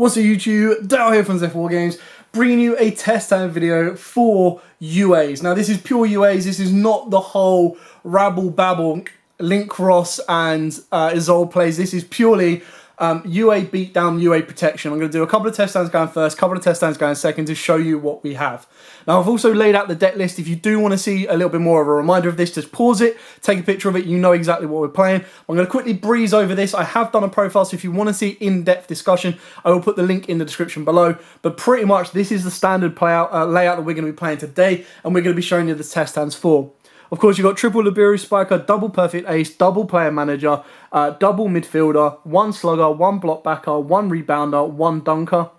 What's up YouTube, Dale here from Zeph War Games, bringing you a test time video for UAs. Now this is pure UAs, this is not the whole rabble babble, Link Ross and Isolde plays. This is purely UA beatdown, UA protection. I'm going to do a couple of test stands going first, couple of test stands going second to show you what we have. Now I've also laid out the deck list. If you do want to see a little bit more of a reminder of this, just pause it, take a picture of it, you know exactly what we're playing. I'm going to quickly breeze over this. I have done a profile, so if you want to see in-depth discussion, I will put the link in the description below. But pretty much this is the standard layout that we're going to be playing today, and we're going to be showing you the test stands for. Of course, you've got triple Liberio Spiker, double Perfect Ace, double Player Manager, double Midfielder, one Slugger, one Block Backer, one Rebounder, one Dunker,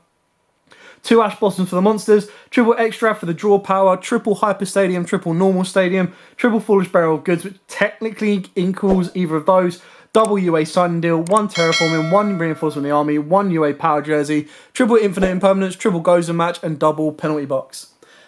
two Ash Blossoms for the monsters, triple Extra for the draw power, triple Hyper Stadium, triple Normal Stadium, triple Foolish Barrel of Goods, which technically equals either of those, double UA Signing Deal, one Terraforming, one Reinforcement of the Army, one UA Power Jersey, triple Infinite Impermanence, triple Gozer Match, and double Penalty Box.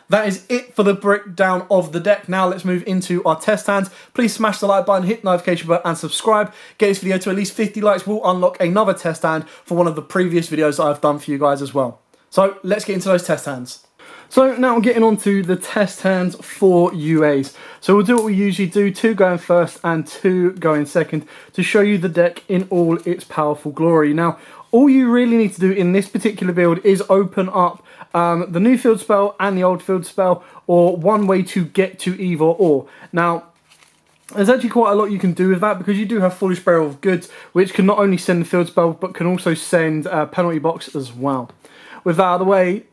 That is it for the breakdown of the deck. Now let's move into our test hands. Please smash the like button, hit the notification button and subscribe. Get this video to at least 50 likes. We'll unlock another test hand for one of the previous videos that I've done for you guys as well. So let's get into those test hands. So now we're getting on to the test hands for UAs. So we'll do what we usually do, 2 going first and 2 going second to show you the deck in all its powerful glory. Now all you really need to do in this particular build is open up the new field spell and the old field spell, or one way to get to either or. Now, there's actually quite a lot you can do with that, because you do have Foolish Barrel of Goods, which can not only send the field spell, but can also send Penalty Box as well. With that out of the way,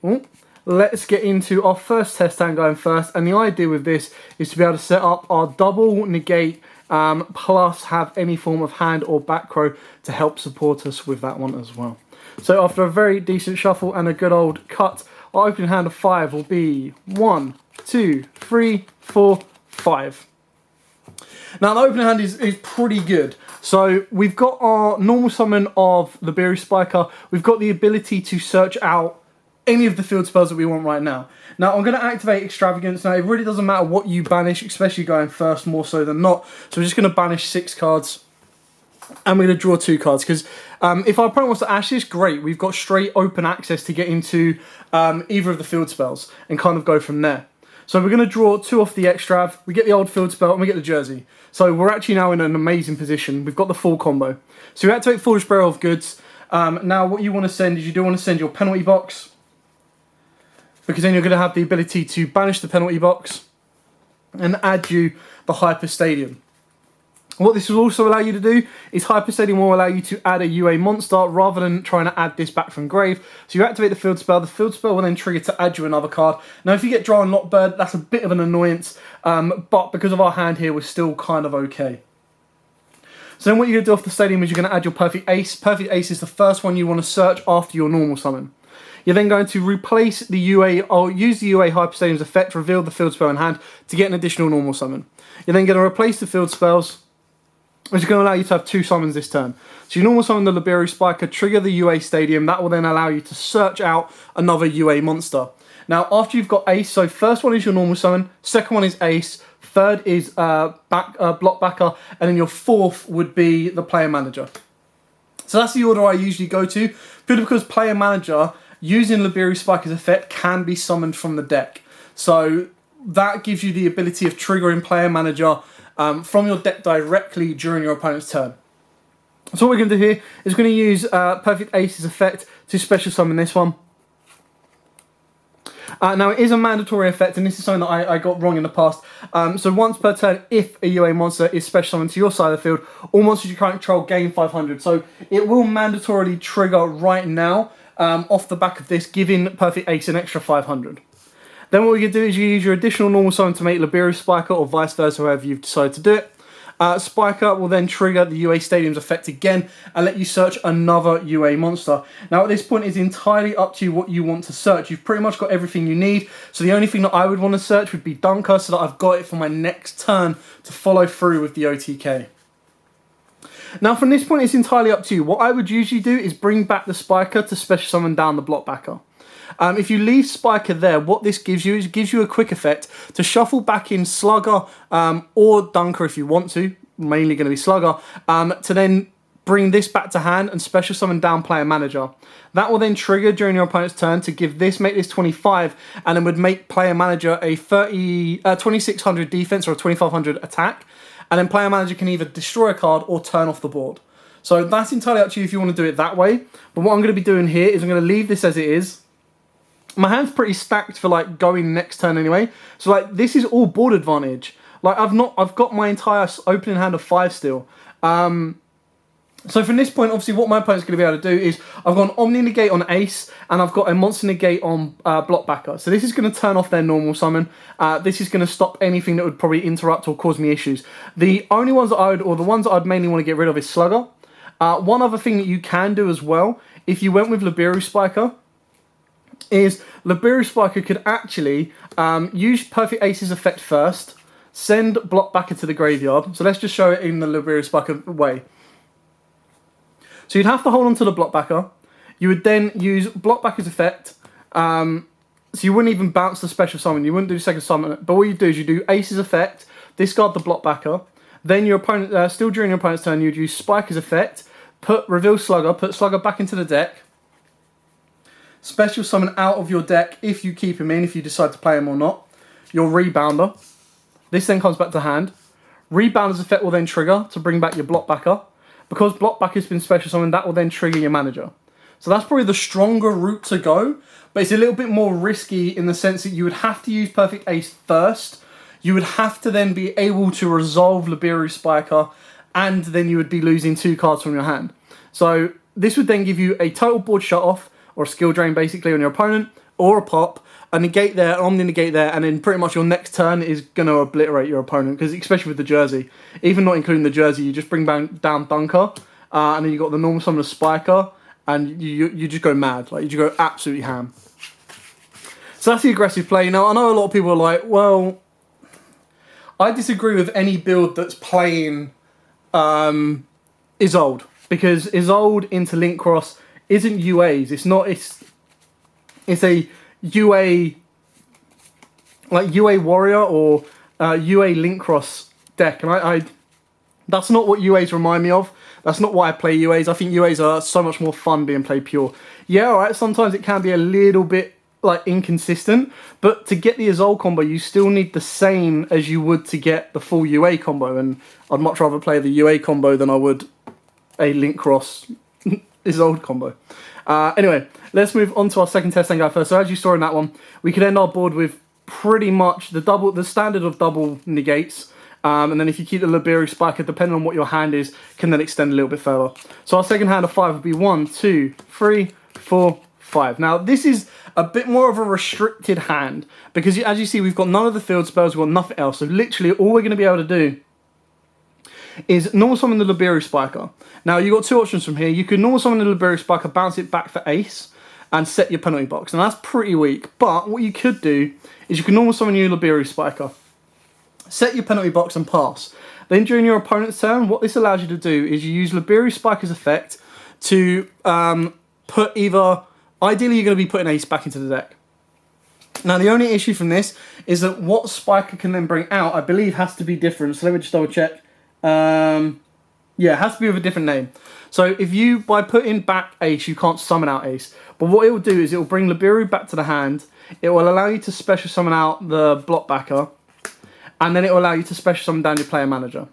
let's get into our first test hand going first. And the idea with this is to be able to set up our double negate, plus have any form of hand or back row to help support us with that one as well. So after a very decent shuffle and a good old cut, our opening hand of 5 will be 1, 2, 3, 4, 5. Now the opening hand is pretty good. So we've got our normal summon of the Liberio Spiker. We've got the ability to search out any of the field spells that we want right now. Now I'm going to activate Extravagance. Now it really doesn't matter what you banish, especially going first more so than not. So we're just going to banish 6 cards. And we're going to draw 2 cards, because if our opponent wants to Ash this, great. We've got straight open access to get into either of the field spells and kind of go from there. So we're going to draw 2 off the Extrav, we get the old field spell, and we get the Jersey. So we're actually now in an amazing position. We've got the full combo. So we activate Foolish Barrel of Goods. Now what you want to send is you do want to send your Penalty Box, because then you're going to have the ability to banish the Penalty Box and add you the Hyper Stadium. What this will also allow you to do is Hyper Stadium will allow you to add a UA monster rather than trying to add this back from grave. So you activate the field spell will then trigger to add you another card. Now if you get Draw and Lock Bird, that's a bit of an annoyance, but because of our hand here, we're still kind of okay. So then what you're going to do off the stadium is you're going to add your Perfect Ace. Perfect Ace is the first one you want to search after your normal summon. You're then going to replace the UA, or use the UA Hyper Stadium's effect, reveal the field spell in hand to get an additional normal summon. You're then going to replace the field spells, which is going to allow you to have 2 summons this turn. So you normal summon the Liberio Spiker, trigger the UA Stadium, that will then allow you to search out another UA monster. Now after you've got Ace, so first one is your normal summon, second one is Ace, third is Block Backer, and then your fourth would be the Player Manager. So that's the order I usually go to, purely because Player Manager, using Liberio Spiker's effect, can be summoned from the deck. So that gives you the ability of triggering Player Manager from your deck directly during your opponent's turn. So what we're going to do here is we're going to use Perfect Ace's effect to special summon this one. Now it is a mandatory effect, and this is something that I got wrong in the past. So once per turn, if a UA monster is special summoned to your side of the field, all monsters you can't control gain 500. So it will mandatorily trigger right now off the back of this, giving Perfect Ace an extra 500. Then what you do is you use your additional normal summon to make Liberio Spiker, or vice versa, however you've decided to do it. Spiker will then trigger the UA Stadium's effect again and let you search another UA monster. Now at this point it's entirely up to you what you want to search. You've pretty much got everything you need, so the only thing that I would want to search would be Dunker, so that I've got it for my next turn to follow through with the OTK. Now from this point it's entirely up to you. What I would usually do is bring back the Spiker to special summon down the Block Backer. If you leave Spiker there, what this gives you is it gives you a quick effect to shuffle back in Slugger or Dunker if you want to, mainly going to be Slugger, to then bring this back to hand and special summon down player manager. That will then trigger during your opponent's turn to make this 25, and then would make player manager a 2600 defense or a 2500 attack. And then player manager can either destroy a card or turn off the board. So that's entirely up to you if you want to do it that way. But what I'm going to be doing here is I'm going to leave this as it is. My hand's pretty stacked for like going next turn anyway. So like this is all board advantage. Like I've got my entire opening hand of 5 still. So from this point, obviously, what my opponent's going to be able to do is I've got an Omni Negate on Ace, and I've got a Monster Negate on Blockbacker. So this is going to turn off their normal summon. This is going to stop anything that would probably interrupt or cause me issues. The only ones that the ones that I'd mainly want to get rid of is Slugger. One other thing that you can do as well, if you went with Liberu Spiker, is Liberu Spiker could actually use Perfect Ace's effect first, send Blockbacker to the graveyard. So let's just show it in the Liberu Spiker way. So you'd have to hold on to the Blockbacker. You would then use Blockbacker's effect. So you wouldn't even bounce the special summon. You wouldn't do second summon. But what you do is you do Ace's effect, discard the Blockbacker. Then your opponent, still during your opponent's turn, you'd use Spiker's effect, reveal Slugger, put Slugger back into the deck. Special summon out of your deck if you keep him in, if you decide to play him or not. Your Rebounder. This then comes back to hand. Rebounder's effect will then trigger to bring back your Blockbacker. Because Blockback has been special summoned, that will then trigger your manager. So that's probably the stronger route to go, but it's a little bit more risky in the sense that you would have to use Perfect Ace first. You would have to then be able to resolve Liberu Spiker, and then you would be losing 2 cards from your hand. So this would then give you a total board shut off, or a skill drain basically on your opponent, or a pop, a negate there, an Omni Negate there, and then pretty much your next turn is going to obliterate your opponent, because especially with the Jersey, even not including the Jersey, you just bring down Dunker, and then you got the normal summon of Spiker, and you just go mad, like you just go absolutely ham. So that's the aggressive play. Now I know a lot of people are like, well, I disagree with any build that's playing Isolde, because Isolde into Link Cross isn't UAs. It's not. It's a UA, like UA Warrior or UA Link Cross deck, and I that's not what UAs remind me of. That's not why I play UAs. I think UAs are so much more fun being played pure. Yeah, alright, sometimes it can be a little bit like inconsistent, but to get the Isolde combo, you still need the same as you would to get the full UA combo, and I'd much rather play the UA combo than I would a Link Cross Isolde combo. Anyway, let's move on to our second test guy first. So as you saw in that one, we could end our board with pretty much the standard of double negates. And then if you keep the Liberu Spiker, depending on what your hand is, can then extend a little bit further. So our second hand of 5 would be 1, 2, 3, 4, 5. Now this is a bit more of a restricted hand, because as you see, we've got none of the field spells, we've got nothing else. So literally all we're going to be able to do is normal summon the Liberu Spiker. Now you've got 2 options from here. You can normal summon the Liberu Spiker, bounce it back for Ace, and set your penalty box. And that's pretty weak. But what you could do is you can normal summon your Liberu Spiker, set your penalty box and pass. Then during your opponent's turn, what this allows you to do is you use Liberu Spiker's effect to put either, ideally you're going to be putting Ace back into the deck. Now the only issue from this is that what Spiker can then bring out, I believe, has to be different. So let me just double check. Yeah, it has to be with a different name. So if you, by putting back Ace, you can't summon out Ace. But what it will do is it will bring Liberu back to the hand. It will allow you to special summon out the Blockbacker. And then it will allow you to special summon down your player manager.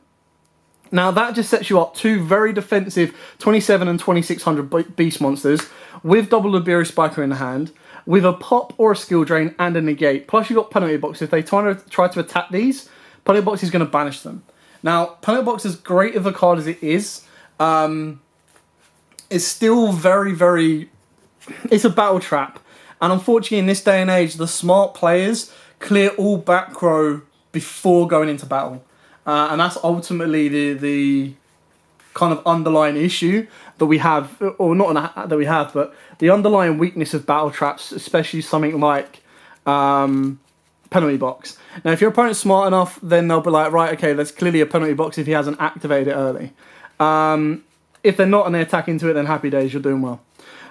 Now that just sets you up 2 very defensive 27 and 2600 beast monsters with double Liberu Spiker in the hand, with a pop or a skill drain and a negate. Plus you've got penalty box. If they try to attack these, penalty box is going to banish them. Now, penalty box, as great of a card as it is still very, very... It's a battle trap. And unfortunately, in this day and age, the smart players clear all back row before going into battle. And that's ultimately the kind of underlying issue that we have, or not that we have, but the underlying weakness of battle traps, especially something like penalty box. Now, if your opponent's smart enough, then they'll be like, right, okay, there's clearly a penalty box if he hasn't activated it early. If they're not and they attack into it, then happy days, you're doing well.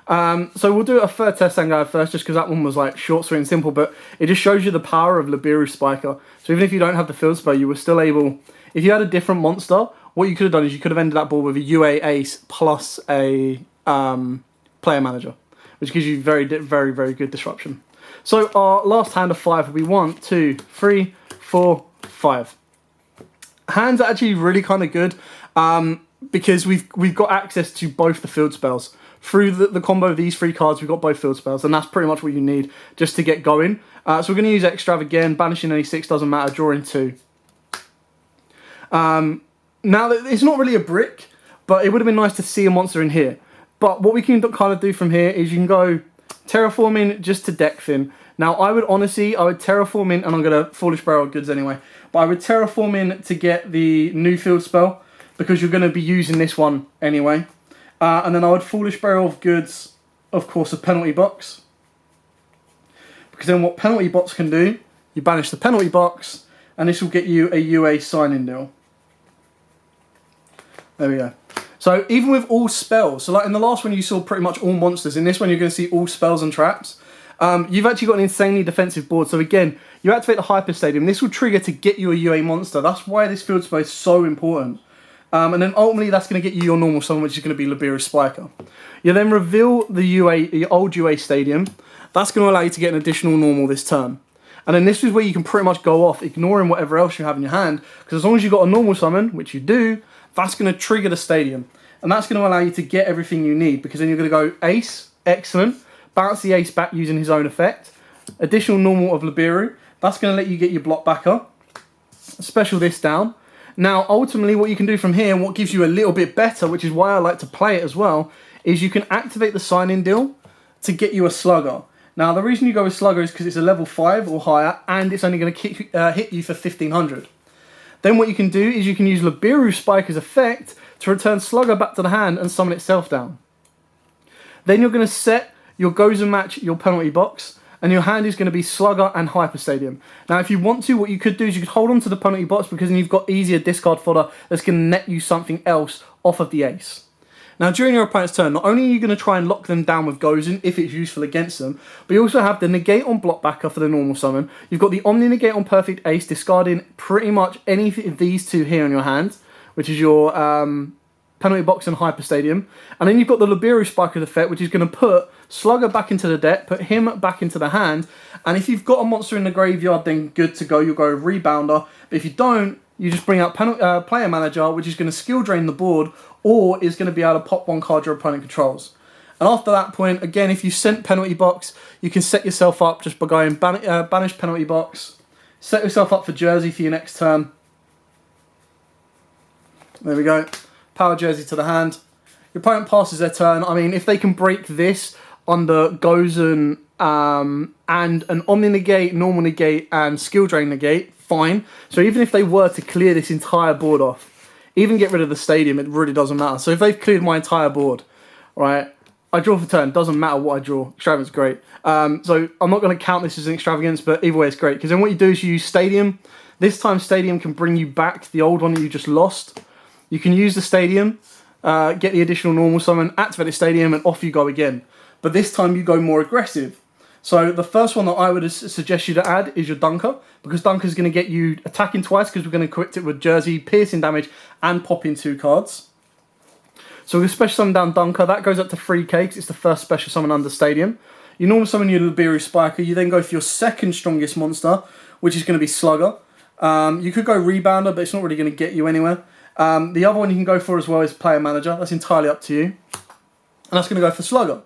So we'll do a third test guide first, just because that one was like short, sweet and simple, but it just shows you the power of Liberu Spiker. So even if you don't have the field spell, you were still able, if you had a different monster, what you could have done is you could have ended that board with a UA ace plus a player manager, which gives you very, very good disruption. So our last hand of 5 will be 1, 2, 3, 4, 5. Hands are actually really kind of good because we've got access to both the field spells. Through the combo of these 3 cards, we've got both field spells, and that's pretty much what you need just to get going. So we're going to use Extrav again, banishing any 6, doesn't matter, drawing 2. Now, it's not really a brick, but it would have been nice to see a monster in here. But what we can kind of do from here is you can go terraforming just to deck thin. Now, I would terraform in, and I'm going to Foolish Barrel of Goods anyway, but I would terraform in to get the new field spell, because you're going to be using this one anyway. And then I would Foolish Barrel of Goods, of course, a penalty box. Because then what penalty box can do, you banish the penalty box, and this will get you a UA sign-in deal. There we go. So even with all spells, so like in the last one you saw pretty much all monsters, in this one you're going to see all spells and traps. You've actually got an insanely defensive board. So again, you activate the Hyper Stadium. This will trigger to get you a UA monster. That's why this field spell is so important. And then ultimately that's going to get you your normal summon, which is going to be Liberu Spiker. You then reveal the your old UA Stadium. That's going to allow you to get an additional normal this turn. And then this is where you can pretty much go off, ignoring whatever else you have in your hand. Because as long as you've got a normal summon, which you do, that's going to trigger the Stadium. And that's going to allow you to get everything you need. Because then you're going to go Ace, excellent. Bounce the Ace back using his own effect. Additional normal of Liberu. That's going to let you get your block back up. Special this down. Now, ultimately, what you can do from here, and what gives you a little bit better, which is why I like to play it as well, is you can activate the sign-in deal to get you a Slugger. Now, the reason you go with Slugger is because it's a level 5 or higher, and it's only going to hit you for 1500. Then what you can do is you can use Liberu Spiker's effect to return Slugger back to the hand and summon itself down. Then you're going to set your goes and match your penalty box, and your hand is going to be Slugger and Hyper Stadium. Now, if you want to, what you could do is you could hold on to the penalty box, because then you've got easier discard fodder that's going to net you something else off of the ace. Now, during your opponent's turn, not only are you going to try and lock them down with Gozen if it's useful against them, but you also have the negate on block backer for the normal summon. You've got the Omni negate on perfect ace, discarding pretty much any of these 2 here in your hand, which is your penalty box and Hyper Stadium. And then you've got the Liberu Spiker's effect, which is going to put Slugger back into the deck, put him back into the hand. And if you've got a monster in the graveyard, then good to go. You'll go Rebounder. But if you don't, you just bring out Player Manager, which is going to skill drain the board, or is going to be able to pop 1 card your opponent controls. And after that point, again, if you sent penalty box, you can set yourself up just by going banish penalty box, set yourself up for Jersey for your next turn. There we go. Power Jersey to the hand. Your opponent passes their turn. I mean, if they can break this under Gozen and an Omni negate, normal negate, and skill drain negate, fine. So even if they were to clear this entire board off, even get rid of the Stadium, it really doesn't matter. So if they've cleared my entire board, right, I draw for turn. Doesn't matter what I draw. Extravagance great. So I'm not going to count this as an extravagance, but either way it's great. Because then what you do is you use Stadium. This time Stadium can bring you back the old one that you just lost. You can use the Stadium, get the additional normal summon, activate the Stadium, and off you go again. But this time you go more aggressive. So the first one that I would suggest you to add is your Dunker, because Dunker's going to get you attacking twice, because we're going to equip it with Jersey, piercing damage, and popping 2 cards. So we're special summon down Dunker. That goes up to 3k, because it's the first special summon under Stadium. You normal summon your Liberu Spiker. You then go for your second strongest monster, which is going to be Slugger. You could go Rebounder, but it's not really going to get you anywhere. The other one you can go for as well is Player Manager. That's entirely up to you. And that's going to go for Slugger.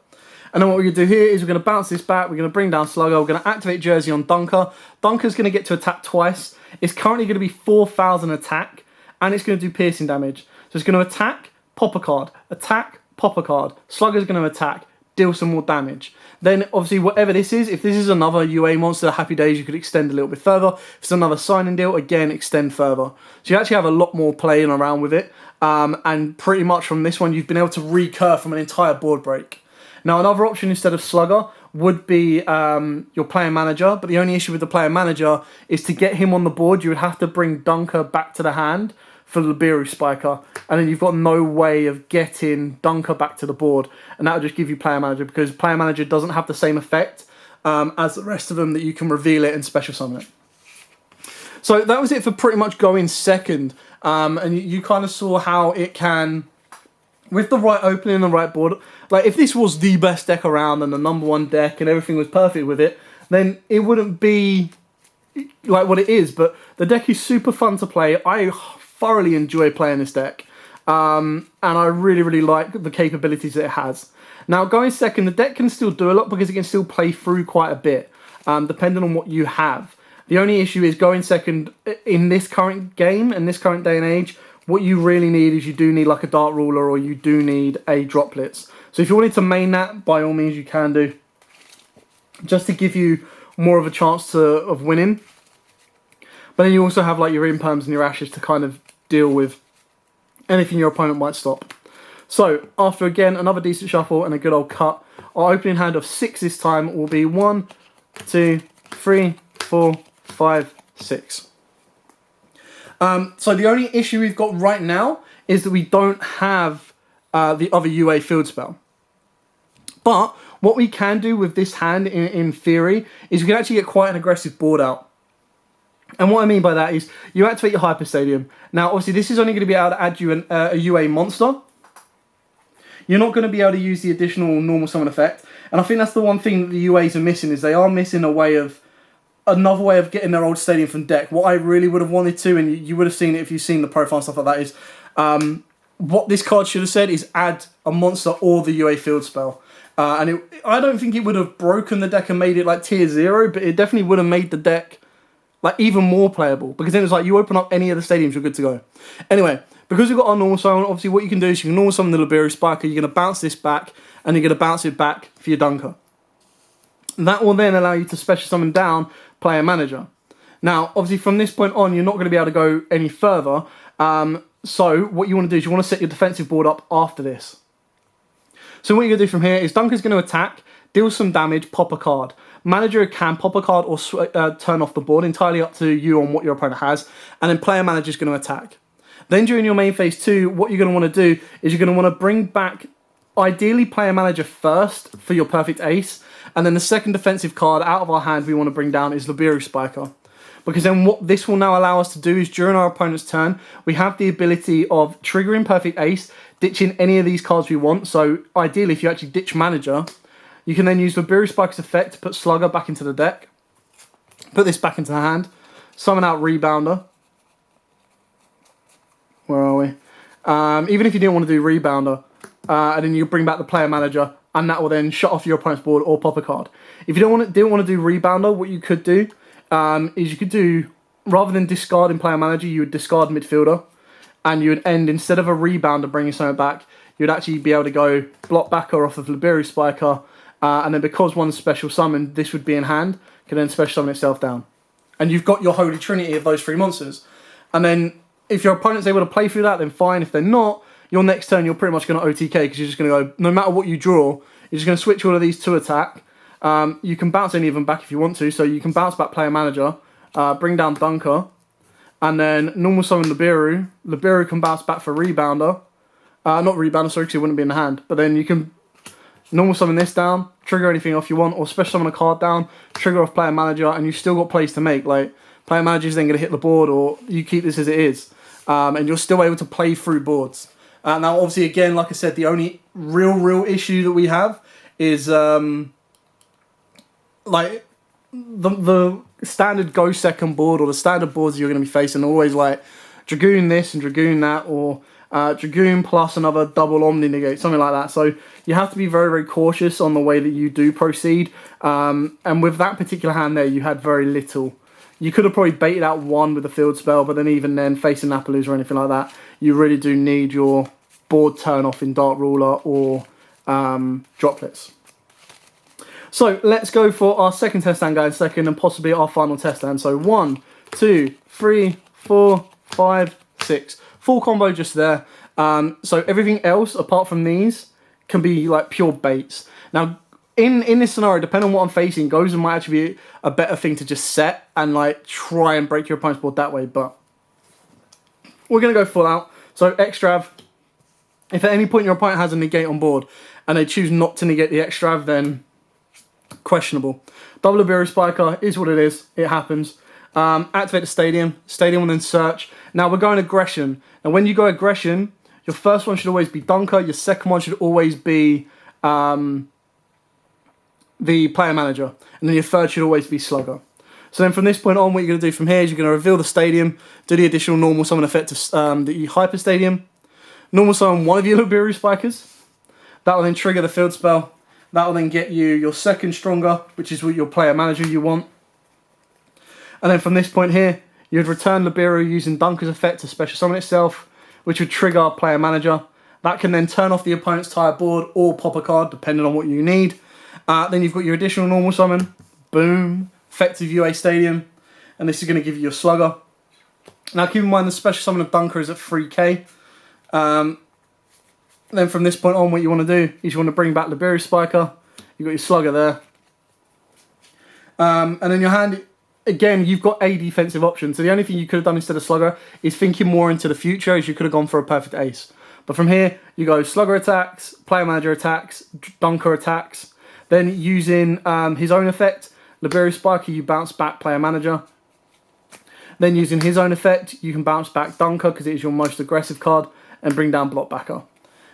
And then what we're going to do here is we're going to bounce this back. We're going to bring down Slugger. We're going to activate Jersey on Dunker. Dunker's going to get to attack twice. It's currently going to be 4,000 attack. And it's going to do piercing damage. So it's going to attack, pop a card. Attack, pop a card. Slugger's going to attack, deal some more damage. Then obviously whatever this is, if this is another UA monster, Happy Days, you could extend a little bit further. If it's another sign-in deal, again, extend further. So you actually have a lot more playing around with it. And pretty much from this one, you've been able to recur from an entire board break. Now, another option instead of Slugger would be your Player Manager, but the only issue with the Player Manager is to get him on the board, you would have to bring Dunker back to the hand for Liberu Spiker, and then you've got no way of getting Dunker back to the board, and that would just give you Player Manager, because Player Manager doesn't have the same effect as the rest of them that you can reveal it and special summon it. So that was it for pretty much going second. And you kind of saw how it can, with the right opening and the right board, like if this was the best deck around and the #1 deck and everything was perfect with it, then it wouldn't be like what it is. But the deck is super fun to play. I thoroughly enjoy playing this deck. And I really, really like the capabilities that it has. Now, going second, the deck can still do a lot because it can still play through quite a bit, depending on what you have. The only issue is going second in this current game, in this current day and age, what you really need is you do need like a Dart Ruler or you do need a Droplets. So if you wanted to main that, by all means you can do, just to give you more of a chance of winning. But then you also have like your Imperms and your Ashes to kind of deal with anything your opponent might stop. So after again another decent shuffle and a good old cut, our opening hand of 6 this time will be 1, 2, 3, 4, 5, 6. So the only issue we've got right now is that we don't have the other UA field spell. But what we can do with this hand, in theory, is we can actually get quite an aggressive board out. And what I mean by that is you activate your Hyper Stadium. Now, obviously, this is only going to be able to add you a UA monster. You're not going to be able to use the additional normal summon effect. And I think that's the one thing that the UAs are missing, is they are missing another way of getting their old stadium from deck. What I really would have wanted to, and you would have seen it if you've seen the profile and stuff like that, is what this card should have said is add a monster or the UA field spell. And I don't think it would have broken the deck and made it like tier 0, but it definitely would have made the deck like even more playable, because then it's like you open up any of the stadiums, you're good to go. Anyway, because we've got our normal summon, obviously what you can do is you can normal summon the Liberia Spiker, you're going to bounce this back, and you're going to bounce it back for your Dunker. And that will then allow you to special summon down Player Manager. Now, obviously from this point on, you're not going to be able to go any further. So what you want to do is you want to set your defensive board up after this. So what you're going to do from here is Dunker's going to attack, deal some damage, pop a card. Manager can pop a card or turn off the board, entirely up to you on what your opponent has. And then Player Manager is going to attack. Then during your main phase 2, what you're going to want to do is you're going to want to bring back, ideally, Player Manager first for your perfect ace. And then the second defensive card out of our hand we want to bring down is Liberia Spiker. Because then what this will now allow us to do is during our opponent's turn, we have the ability of triggering perfect ace, ditching any of these cards we want. So ideally, if you actually ditch Manager, you can then use Liberia Spiker's effect to put Slugger back into the deck. Put this back into the hand. Summon out Rebounder. Where are we? Even if you didn't want to do Rebounder, and then you bring back the Player Manager, and that will then shut off your opponent's board or pop a card. If you didn't want to do Rebounder, what you could do is you could do, rather than discarding Player Manager, you would discard Midfielder, and you would end, instead of a Rebounder bringing something back, you would actually be able to go block backer off of Liberia Spiker, and then because one's special summoned, this would be in hand, can then special summon itself down. And you've got your Holy Trinity of those 3 monsters. And then if your opponent's able to play through that, then fine. If they're not, your next turn you're pretty much going to OTK, because you're just going to go, no matter what you draw, you're just going to switch all of these to attack. You can bounce any of them back if you want to, so you can bounce back Player Manager, bring down Dunker, and then normal summon Liberia. Liberia can bounce back for Rebounder. Not Rebounder, sorry, because it wouldn't be in the hand. But then you can normal summon this down, trigger anything off you want, or special summon a card down, trigger off Player Manager, and you've still got plays to make. Like, Player Manager is then going to hit the board, or you keep this as it is. And you're still able to play through boards. Now, obviously, again, like I said, the only real issue that we have is like the standard go second board, or the standard boards you're going to be facing are always like Dragoon this and Dragoon that, or Dragoon plus another double Omni negate, something like that. So you have to be very, very cautious on the way that you do proceed. And with that particular hand there, you had very little. You could have probably baited out one with the field spell, but then even then, facing Napalus or anything like that, you really do need your board turn off in Dart Ruler or Droplets. So let's go for our second test stand, guys, second, and possibly our final test stand. So 1, 2, 3, 4, 5, 6. Full combo just there. So everything else, apart from these, can be like pure baits. Now, in this scenario, depending on what I'm facing, Gozen might actually be a better thing to just set and like try and break your opponent's board that way, but we're going to go full out. So Extrav, if at any point your opponent has a negate on board and they choose not to negate the Extrav, then questionable. Double Liberia Spiker is what it is. It happens. Activate the stadium. Stadium will then search. Now we're going aggression. And when you go aggression, your first one should always be Dunker. Your second one should always be the player manager. And then your third should always be Slugger. So then from this point on, what you're going to do from here is you're going to reveal the stadium, do the additional normal summon effect of the hyper stadium, normal summon one of your Liberia spikers. That will then trigger the field spell. That will then get you your second stronger, which is what your player manager you want. And then from this point here, you'd return Liberia using Dunker's effect to special summon itself, which would trigger our player manager. That can then turn off the opponent's entire board or pop a card, depending on what you need. Then you've got your additional normal summon. Boom. Effective UA Stadium. And this is going to give you your Slugger. Now keep in mind the special summon of Dunker is at 3k. Then from this point on, what you want to do is you want to bring back Liberia Spiker. You've got your Slugger there. And then your hand, again, you've got a defensive option. So the only thing you could have done instead of Slugger is thinking more into the future, as you could have gone for a perfect ace. But from here, you go Slugger attacks, player manager attacks, Dunker attacks. Then using his own effect, Liberia Spiker, you bounce back player manager. Then using his own effect, you can bounce back Dunker because it is your most aggressive card and bring down Blockbacker.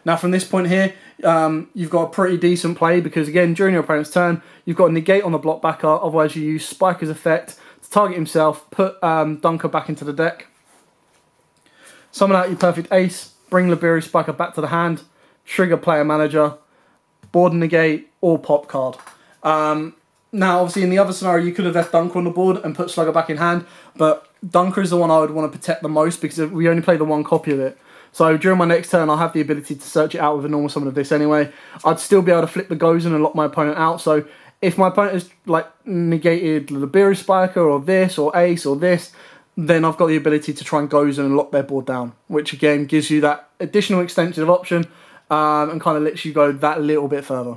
Now from this point here, you've got a pretty decent play because again, during your opponent's turn, you've got a negate on the Blockbacker, otherwise you use Spiker's effect to target himself, put Dunker back into the deck. Summon out your perfect ace, bring Liberia Spiker back to the hand, trigger player manager, board negate, or pop card. Now obviously in the other scenario, you could have left Dunker on the board and put Slugger back in hand, but Dunker is the one I would want to protect the most because we only play the one copy of it. So during my next turn, I'll have the ability to search it out with a normal summon of this anyway. I'd still be able to flip the Gozen and lock my opponent out. So if my opponent has like negated Liberia Spiker or this or Ace or this, then I've got the ability to try and Gozen and lock their board down, which again gives you that additional extension of option and kind of lets you go that little bit further.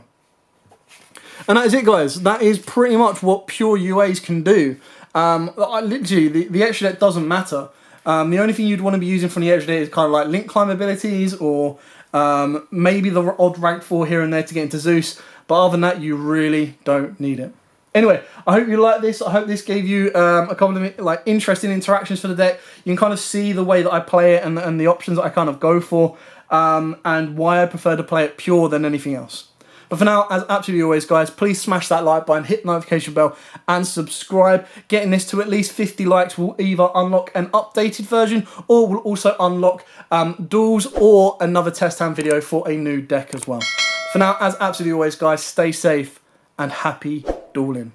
And that is it, guys. That is pretty much what pure UAs can do. Literally, the extra deck doesn't matter. The only thing you'd want to be using from the extra deck is kind of like link climb abilities or maybe the odd rank 4 here and there to get into Zeus. But other than that, you really don't need it. Anyway, I hope you like this. I hope this gave you a couple of like interesting interactions for the deck. You can kind of see the way that I play it and the options that I kind of go for and why I prefer to play it pure than anything else. But for now, as absolutely always, guys, please smash that like button, hit the notification bell, and subscribe. Getting this to at least 50 likes will either unlock an updated version or will also unlock duels or another test hand video for a new deck as well. For now, as absolutely always, guys, stay safe and happy dueling.